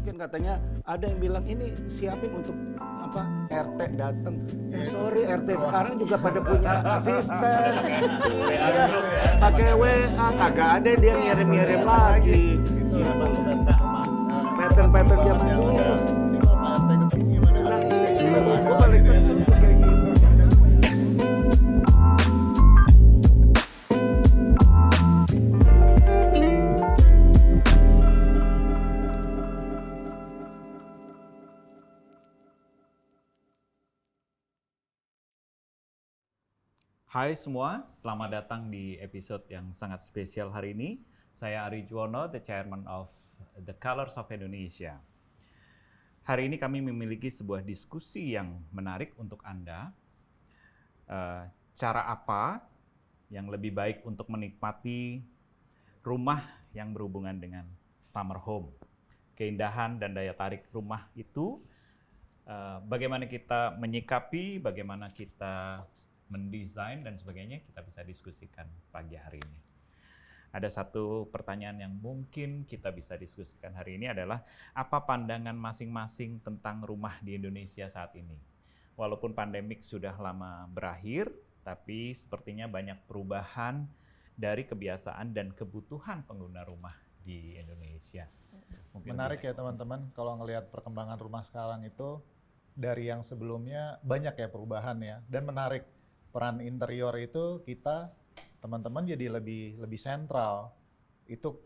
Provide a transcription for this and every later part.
mungkin katanya ada yang bilang ini siapin untuk apa RT datang. Sorry RT sekarang juga pada punya asisten. Iya, pakai WA kagak ada dia ngirim-ngirim lagi. Itu emang udah tak Pattern-pattern zaman dulu. Ini kalau Pak RT ketemu gimana? Nah, Kayak iya, gimana? gue paling kesel tuh kayak gitu. Hai semua, selamat datang di episode yang sangat spesial hari ini. Saya Ari Juwono, the Chairman of The Colors of Indonesia. Hari ini kami memiliki sebuah diskusi yang menarik untuk Anda. Cara apa yang lebih baik untuk menikmati rumah yang berhubungan dengan summer home. Keindahan dan daya tarik rumah itu, bagaimana kita menyikapi, bagaimana kita mendesain dan sebagainya, kita bisa diskusikan pagi hari ini. Ada satu pertanyaan yang mungkin kita bisa diskusikan hari ini adalah apa pandangan masing-masing tentang rumah di Indonesia saat ini. Walaupun pandemik sudah lama berakhir, tapi sepertinya banyak perubahan dari kebiasaan dan kebutuhan pengguna rumah di Indonesia. Mungkin Menarik ya teman-teman, kalau ngelihat perkembangan rumah sekarang itu dari yang sebelumnya banyak ya perubahan ya, dan menarik. Peran interior itu kita teman-teman jadi lebih sentral. Itu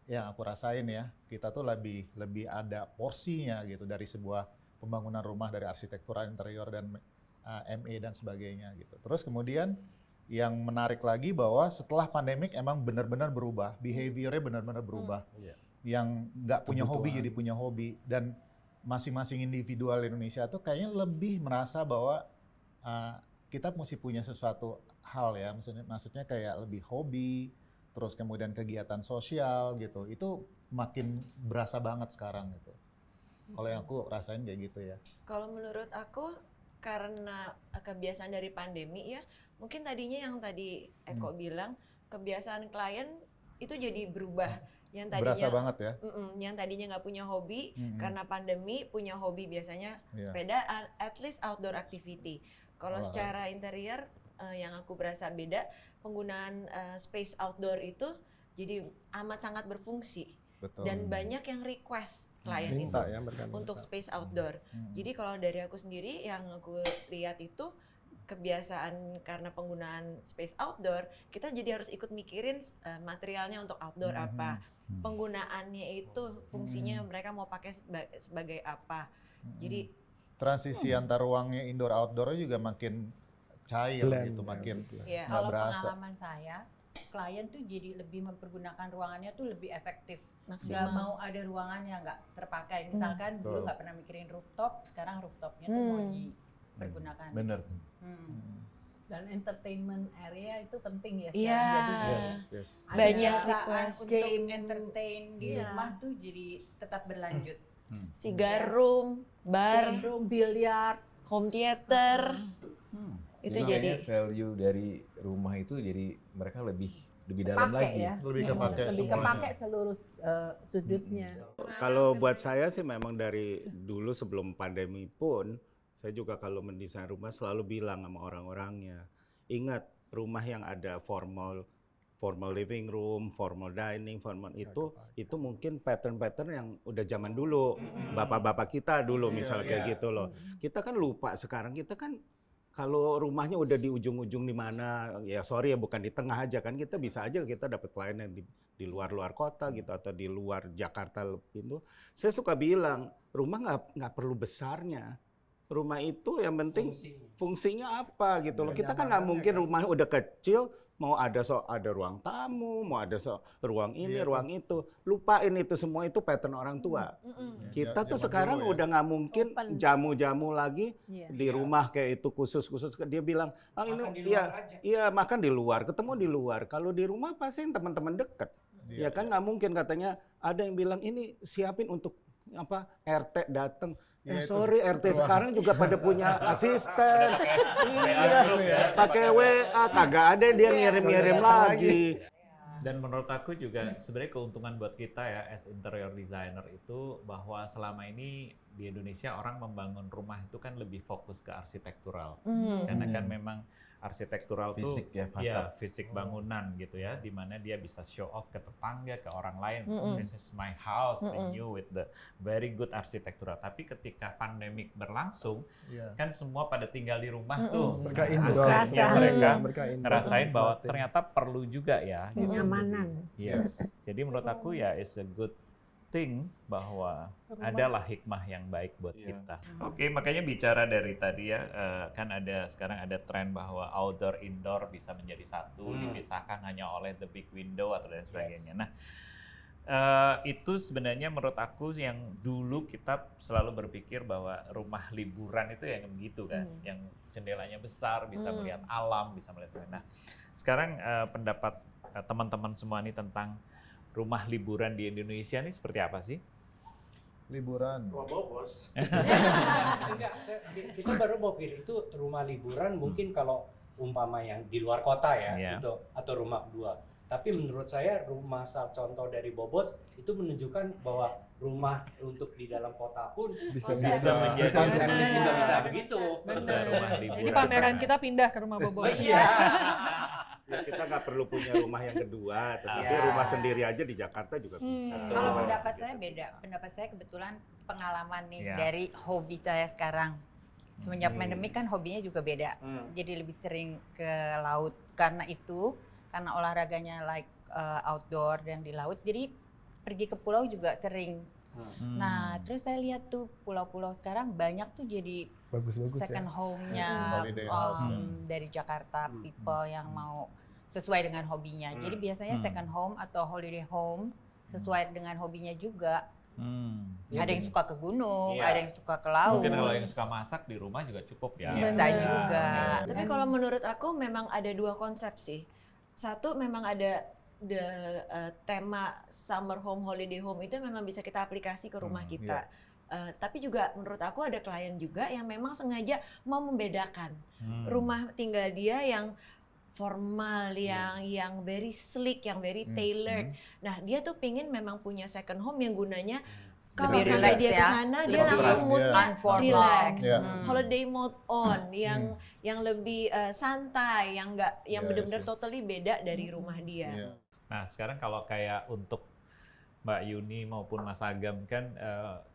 yang aku rasain ya. Kita tuh lebih ada porsinya gitu dari sebuah pembangunan rumah, dari arsitektur interior dan ME dan sebagainya gitu. Terus kemudian yang menarik lagi bahwa setelah pandemik emang benar-benar berubah, behaviornya benar-benar berubah. Yang nggak punya hobi jadi punya hobi, dan masing-masing individual Indonesia tuh kayaknya lebih merasa bahwa kita mesti punya sesuatu hal ya, maksudnya kayak lebih hobi, terus kemudian kegiatan sosial gitu, itu makin berasa banget sekarang gitu. Kalau yang aku rasain kayak gitu ya. Kalau menurut aku karena kebiasaan dari pandemi ya, mungkin tadinya yang tadi Eko bilang kebiasaan klien itu jadi berubah. Yang tadinya Berasa banget ya. Yang tadinya nggak punya hobi karena pandemi, punya hobi biasanya sepedaan, at least outdoor activity. Kalau secara interior yang aku berasa beda, penggunaan space outdoor itu jadi amat sangat berfungsi. Betul. Dan banyak yang request klien itu untuk space outdoor. Jadi kalau dari aku sendiri yang aku lihat itu kebiasaan karena penggunaan space outdoor, kita jadi harus ikut mikirin materialnya untuk outdoor apa, penggunaannya itu fungsinya mereka mau pakai sebagai apa. Jadi transisi antar ruangnya indoor outdoor juga makin cair gitu, makin nggak Kalau berasa. pengalaman saya, klien tuh jadi lebih mempergunakan ruangannya tuh lebih efektif. Maksimal. Nggak mau ada ruangan yang nggak terpakai. Misalkan dulu nggak pernah mikirin rooftop, sekarang rooftopnya tuh mau dipergunakan. benar. Dan entertainment area itu penting ya. Iya. Jadi Yes. Banyak Ada request. untuk game. entertain di rumah tuh jadi tetap berlanjut. Cigar room, bar, room, biliar, home theater, itu jadi value dari rumah itu jadi mereka lebih dalam kepake lagi. ya. Lebih kepake Lebih semuanya. kepake seluruh sudutnya. Kalau buat saya sih memang dari dulu sebelum pandemi pun, saya juga kalau mendesain rumah selalu bilang sama orang-orangnya, ingat rumah yang ada formal living room, formal dining, formal itu mungkin pattern-pattern yang udah zaman dulu, bapak-bapak kita dulu misalnya kayak gitu loh. Kita kan lupa sekarang, kita kan kalau rumahnya udah di ujung-ujung di mana, ya sorry ya bukan di tengah aja kan, kita bisa aja kita dapat klien yang di luar kota gitu atau di luar Jakarta itu. Saya suka bilang rumah nggak perlu besarnya. Rumah itu yang penting fungsinya apa gitu loh. Kita kan nggak mungkin rumah udah kecil mau ada ruang tamu, mau ada ruang ini, ruang itu. Lupain itu semua, itu pattern orang tua. Kita tuh Zaman sekarang dulu ya. udah nggak mungkin Open. jamu-jamu lagi di rumah kayak itu khusus. Dia bilang, ini iya makan di luar, ketemu di luar. Kalau di rumah pasti teman-teman deket. Ya kan nggak mungkin katanya ada yang bilang ini siapin untuk apa RT datang. Sorry RT sekarang juga pada punya asisten. Iya, pakai WA kagak ada dia ngirim-ngirim lagi. Dan menurut aku juga sebenarnya keuntungan buat kita ya as interior designer itu bahwa selama ini di Indonesia orang membangun rumah itu kan lebih fokus ke arsitektural. Karena kan memang arsitektural Fisik tuh ya, fasad. fisik bangunan gitu ya, di mana dia bisa show off ke tetangga, ke orang lain. This is my house, the new with the very good arsitektural. Tapi ketika pandemik berlangsung, kan semua pada tinggal di rumah tuh. Mereka indoor, Mereka ngerasain bahwa ternyata perlu juga ya. Gitu. Kenyamanan. Yes. Jadi menurut aku ya is a good thing bahwa adalah hikmah yang baik buat kita. Oke, makanya bicara dari tadi ya, kan sekarang ada tren bahwa outdoor indoor bisa menjadi satu, dipisahkan hanya oleh the big window atau dan sebagainya. Nah, itu sebenarnya menurut aku yang dulu kita selalu berpikir bahwa rumah liburan itu yang begitu kan, yang jendelanya besar, bisa melihat alam, bisa melihat. Nah, sekarang pendapat teman-teman semua ini tentang rumah liburan di Indonesia ini seperti apa sih? Liburan. Rumah bos. Enggak, kita baru mau pilih itu rumah liburan mungkin kalau umpama yang di luar kota ya, itu atau rumah kedua. Tapi menurut saya rumah contoh dari Bobos itu menunjukkan bahwa rumah untuk di dalam kota pun bisa menjadi konsepnya juga bisa begitu. Bisa rumah liburan. Jadi pameran kita pindah ke rumah Bobos. Iya. Ya, kita nggak perlu punya rumah yang kedua, tetapi rumah sendiri aja di Jakarta juga bisa. Kalau pendapat saya beda. Pendapat saya kebetulan pengalaman nih dari hobi saya sekarang. Semenjak pandemi kan hobinya juga beda. Jadi lebih sering ke laut karena olahraganya outdoor dan di laut. Jadi pergi ke pulau juga sering. Nah, terus saya lihat tuh pulau-pulau sekarang banyak tuh jadi bagus-bagus second home-nya dari Jakarta people yang mau sesuai dengan hobinya. Jadi biasanya second home atau holiday home sesuai dengan hobinya juga. Ada yang suka ke gunung, ada yang suka ke laut. Mungkin kalau yang suka masak di rumah juga cukup ya. Bisa juga. Tapi kalau menurut aku memang ada dua konsep sih. Satu memang ada tema summer home, holiday home itu memang bisa kita aplikasi ke rumah kita. Tapi juga menurut aku ada klien juga yang memang sengaja mau membedakan rumah tinggal dia yang formal, yang very sleek, yang very tailored. Nah, dia tuh pingin memang punya second home yang gunanya kalau sampai dia ke sana dia langsung moodnya relax, holiday mode on, yang lebih santai, yang benar-benar totally beda dari rumah dia. Nah, sekarang kalau kayak untuk Mbak Yuni maupun Mas Agam kan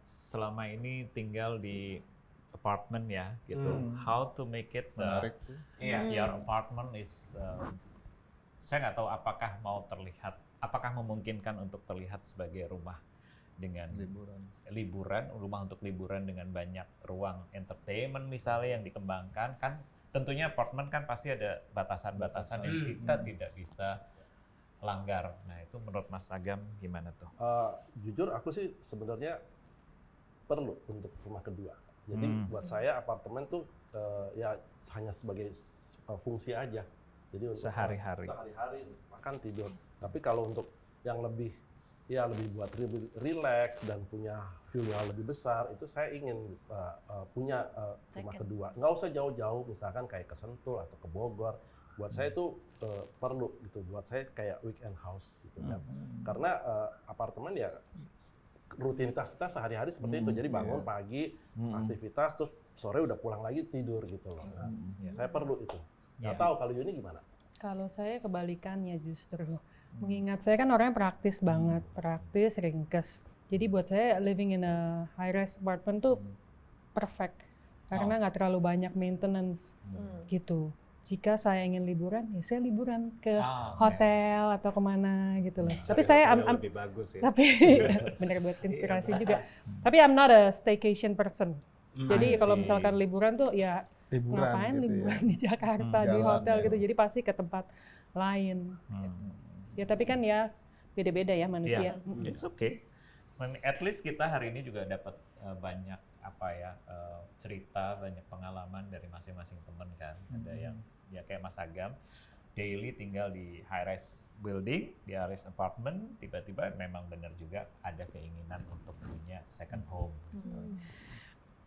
selama ini tinggal di apartemen ya, gitu. How to make it your apartment is saya nggak tahu apakah memungkinkan untuk terlihat sebagai rumah dengan liburan, rumah untuk liburan dengan banyak ruang entertainment misalnya yang dikembangkan. Kan tentunya apartemen kan pasti ada batasan-batasan yang kita tidak bisa langgar. Nah, itu menurut Mas Agam gimana tuh? Jujur aku sih sebenarnya perlu untuk rumah kedua. Jadi buat saya apartemen tuh ya hanya sebagai fungsi aja. Jadi untuk sehari-hari makan tidur. Tapi kalau untuk yang lebih buat relax dan punya view yang lebih besar, itu saya ingin punya rumah kedua. Nggak usah jauh-jauh, misalkan kayak ke Sentul atau ke Bogor. Buat saya itu perlu gitu. Buat saya kayak weekend house gitu kan. Karena apartemen ya rutinitas kita sehari-hari seperti itu. Jadi bangun pagi, aktivitas, terus sore udah pulang lagi tidur gitu loh. Nah, saya perlu itu. Nggak tahu kalau Yuni gimana? Kalau saya kebalikannya justru. Mengingat saya kan orangnya praktis banget, praktis, ringkes. Jadi buat saya living in a high-rise apartment tuh perfect. Karena nggak terlalu banyak maintenance gitu. Jika saya ingin liburan, ya saya liburan ke hotel atau kemana gitu loh. Tapi saya lebih bagus ya. Tapi bener buat inspirasi juga. Tapi I'm not a staycation person. Jadi kalau misalkan liburan tuh ya ngapain gitu liburan di Jakarta di hotel gitu. Jadi pasti ke tempat lain. Ya tapi kan ya beda-beda ya manusia. It's okay. At least kita hari ini juga dapat banyak cerita, banyak pengalaman dari masing-masing teman kan. Ada yang ya kayak Mas Agam, daily tinggal di high-rise building, di high-rise apartment, tiba-tiba memang benar juga ada keinginan untuk punya second home.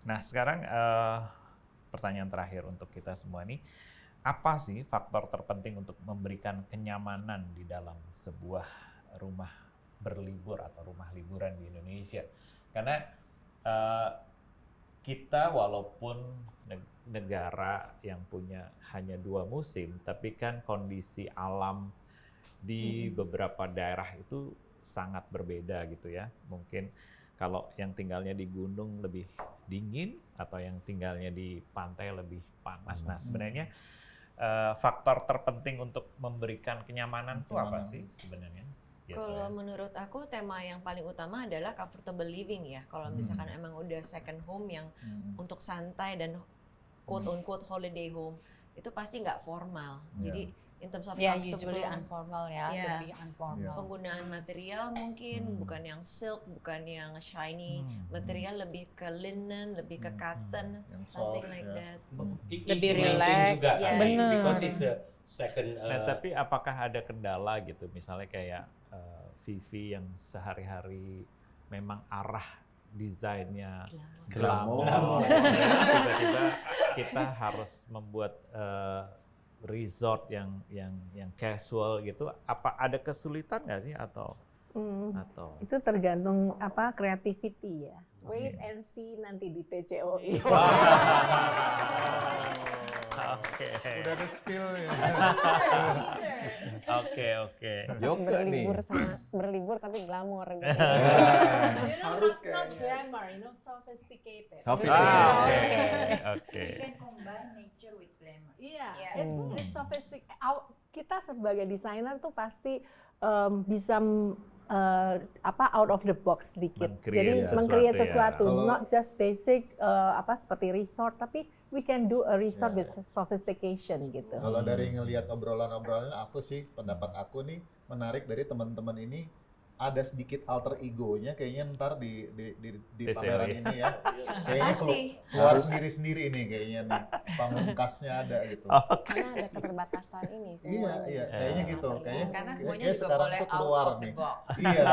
Nah sekarang pertanyaan terakhir untuk kita semua nih, apa sih faktor terpenting untuk memberikan kenyamanan di dalam sebuah rumah berlibur atau rumah liburan di Indonesia? Karena kita walaupun negara yang punya hanya 2 musim, tapi kan kondisi alam di beberapa daerah itu sangat berbeda gitu ya. Mungkin kalau yang tinggalnya di gunung lebih dingin atau yang tinggalnya di pantai lebih panas. Nah, sebenarnya faktor terpenting untuk memberikan kenyamanan itu apa sih sebenarnya? Gitu Kalau ya. menurut aku tema yang paling utama adalah comfortable living ya. Kalau misalkan emang udah second home yang untuk santai dan quote on quote holiday home, itu pasti nggak formal. Jadi in terms of Ya, comfortable, usually informal ya, lebih informal. penggunaan material mungkin bukan yang silk, bukan yang shiny material, lebih ke linen, lebih ke cotton, Yang something soft, like ya. that. Lebih Easy maintain relax. juga, Yes. Bener. because it's a second. Nah, tapi apakah ada kendala gitu, misalnya kayak Vivi yang sehari-hari memang arah desainnya glamour, tiba-tiba kita harus membuat resort yang casual gitu, apa ada kesulitan nggak sih atau Itu tergantung creativity ya. Wait and see nanti di TCOI. Oke. Udah ada spill ya. Oke. Yoga nih. Berlibur tapi glamor gitu. Harus not kayaknya. glamour, sophisticated. Oke. You can combine nature with glamour. Iya, Yeah. it's sophisticated. Kita sebagai desainer tuh pasti bisa out of the box sedikit. Jadi meng-create sesuatu, Kalau- not just basic seperti resort, tapi we can do a resort with sophistication gitu. Kalau dari ngelihat obrolan-obrolan pendapat aku nih menarik dari teman-teman ini ada sedikit alter egonya kayaknya ntar di pameran seri. ini ya. Kayaknya Pasti. keluar sendiri-sendiri nih kayaknya nih. Pamungkasnya ada gitu. Karena ada keterbatasan ini Iya, kayaknya gitu. Kayaknya Karena kayak semuanya juga sekarang boleh tuh out keluar of the nih. box. Iya,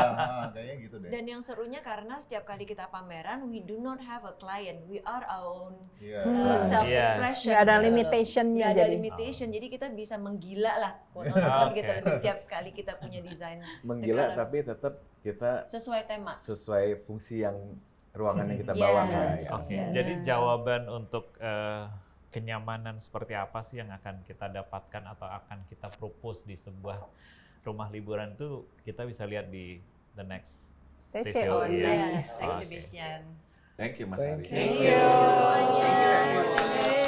kayaknya gitu deh. Dan yang serunya karena setiap kali kita pameran, we do not have a client, we are our own Iya. self-expression. Nggak ada gitu. limitationnya Nggak ada jadi. limitation, jadi kita bisa menggila lah, quote-unquote gitu Oke. di setiap kali kita punya desain. Menggila The color. tapi tetap kita Sesuai tema. sesuai fungsi yang ruangan yang kita Yes. bawa ya. Oke, Yes. jadi jawaban untuk kenyamanan seperti apa sih yang akan kita dapatkan atau akan kita propose di sebuah rumah liburan itu kita bisa lihat di the next TCO. TCOI. Next Oke. exhibition. Thank you Mas Ari. Thank you semuanya. Thank you.